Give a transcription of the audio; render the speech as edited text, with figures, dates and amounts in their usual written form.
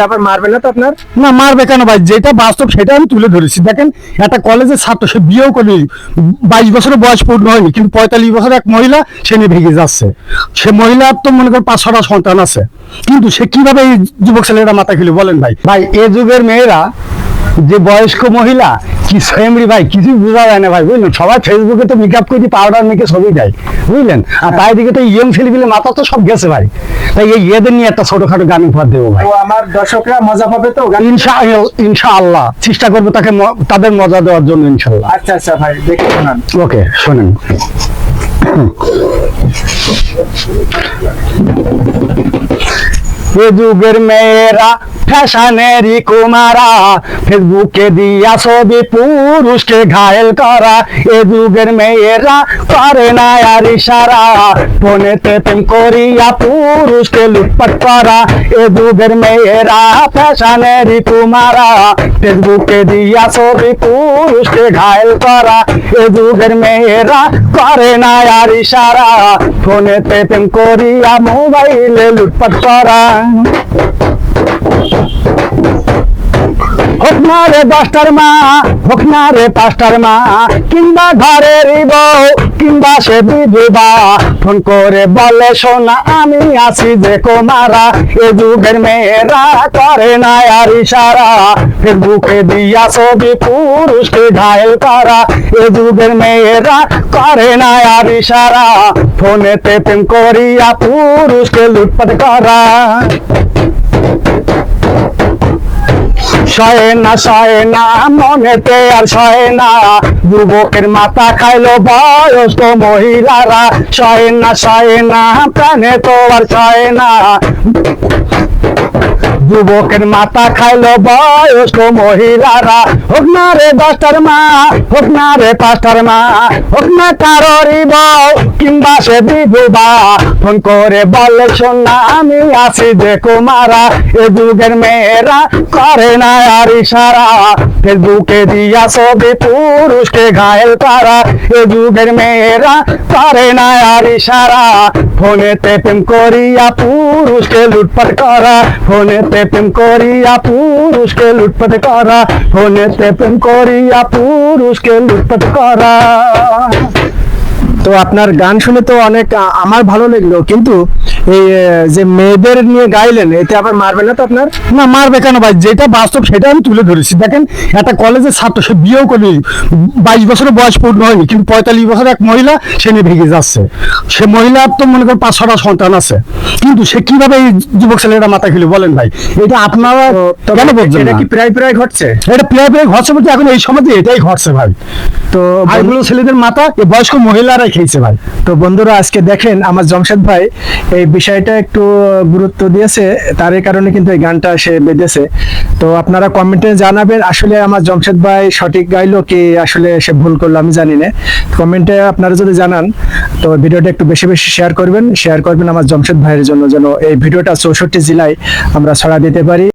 আবার মারবেন না তো আপনার? না মারবে কেন ভাই, যেটা বাস্তব সেটা আমি তুলে ধরেছি। দেখেন একটা কলেজের ছাত্র, সে বিয়েও করেনি, 22 বছরের বয়স পূর্ণ হয়নি, কিন্তু 45 বছর এক মহিলা সে নিয়ে ভেগে যাচ্ছে। সে মহিলার তো মনে করেন 5-6টা সন্তান আছে, কিন্তু সে কিভাবে এই যুবক ছেলেরা মাথা খেলে বলেন ভাই? ভাই এ যুগের মেয়েরা যে বয়স্ক মহিলা কি সেমরি ভাই, কিছু বোঝা যায় না ভাই, বুঝলেন? সবাই ফেসবুকে তো মেকআপ করে পাউডার মেখে ছবি দেয়, বুঝলেন? আর তাই দিকে তো ইয়ং ছেলেগুলো মাথা তো সব গেছে ভাই। তাই এই এদের নিয়ে একটা ছোটখাটো গান উপহার দেবো ভাই। তো আমার দর্শকরা মজা পাবে তো গান? ইনশাআল্লাহ চেষ্টা করবো তাদের মজা দেওয়ার জন্য, ইনশাআল্লাহ। আচ্ছা আচ্ছা ভাই, দেখে শোনান। ওকে, শোনেন। এ যুগের মেয়েরা ফ্যাশনেরই কুমারা, ফেসবুকে দিয়া ছবি পুরুষকে ঘায়েল করা। এ যুগের মেয়েরা করে না আর ইশারা, ফোনেতে প্রেম করিয়া পুরুষকে লুটপাট করা। এ যুগের মেয়েরা ফ্যাশনেরই কুমারা, ফেসবুকে দিয়া ছবি পুরুষকে ঘায়েল করা। এ যুগের মেয়েরা করে না আর ইশারা, ফোনেতে প্রেম করিয়া মোবাইলে লুটপাট করা। হোক না রে 10টার মা, হোক না রে 5টার মা, কিংবা ঘরের বউ, কিংবা সে বিধবা, ফোন করে বলে সোনা আমি আছি যে কুমারা। এ যুগের মেয়েরা করে না আর ইশারা, ফেসবুকে দিয়া ছবি পুরুষকে ঘায়েল করা। এ যুগের মেয়েরা করে না আর ইশারা, ফোনেতে প্রেম করিয়া পুরুষকে লুটপাট করা। সয় না মনেতে আর সয় না, যুবকের মাথা খাইলো বয়স্ক মহিলারা। সয় না প্রাণে তো আর সয় না, যুবকের মাথা খাইলো বয়স্ক মহিলারা। হোক না রে 10টার মা, হোক না রে 5টার মা, হোক না কারোরই বউ, কিংবা সে বিধবা, ফোন করে বলে সোনা আমি আছি যে কুমারা। এ যুগের মেয়েরা করে না আর ইশারা, ফেসবুকে দিয়া ছবি পুরুষকে ঘায়েল করা। এ যুগের মেয়েরা করে না আর ইশারা, ফোনেতে প্রেম করিয়া পুরুষকে লুটপাট করা। ফোনেতে প্রেম করিয়া পুরুষকে লুটপাট করা, ফোনেতে প্রেম করিয়া পুরুষকে লুটপাট করা। তো আপনার গান শুনে তো অনেক আমার ভালো লাগলো, কিন্তু এই যে মেয়েদের নিয়ে গাইলেন, এতে আবার মারবেন না তো আপনার? না মারবে কেন ভাই, যেটা বাস্তব সেটা আমি তুলে ধরেছি। দেখেন একটা কলেজের ছাত্র, সে বিয়েও করেনি, 22 বছরের বয়স পূর্ণ হয়নি, কিন্তু 45 বছর এক মহিলা সে নিয়ে ভেগে যাচ্ছে। সে মহিলার তো মনে করেন 5-6টা সন্তান আছে, কিন্তু সে কিভাবে এই যুবক ছেলেরা মাথা খেলে বলেন ভাই? এটা আপনারা কেন বলছেন? এটা কি প্রায় প্রায় ঘটছে? এটা প্রায় ঘটছে বলতে এখন এই সমাজে এটাই ঘটছে ভাই। তো ভাইগুলো ছেলেদের মাথা এই বয়স্ক মহিলারাই খেয়েছে ভাই। তো বন্ধুরা, আজকে দেখেন আমার জমশেদ ভাই এই বিষয়টা একটু গুরুত্ব দিয়েছে, তার এই কারণে কিন্তু এই গানটা সে বেঁধেছে। তো আপনারা কমেন্টে জানাবেন আসলে আমার জমশেদ ভাই সঠিক গাইলো কি আসলে সে ভুল করলো, আমি জানি না। কমেন্টে আপনারা যদি জানান, তো ভিডিওটা একটু বেশি বেশি শেয়ার করবেন আমার জমশেদ ভাইয়ের জন্য, যেন এই ভিডিওটা 64 জেলায় আমরা ছড়া দিতে পারি।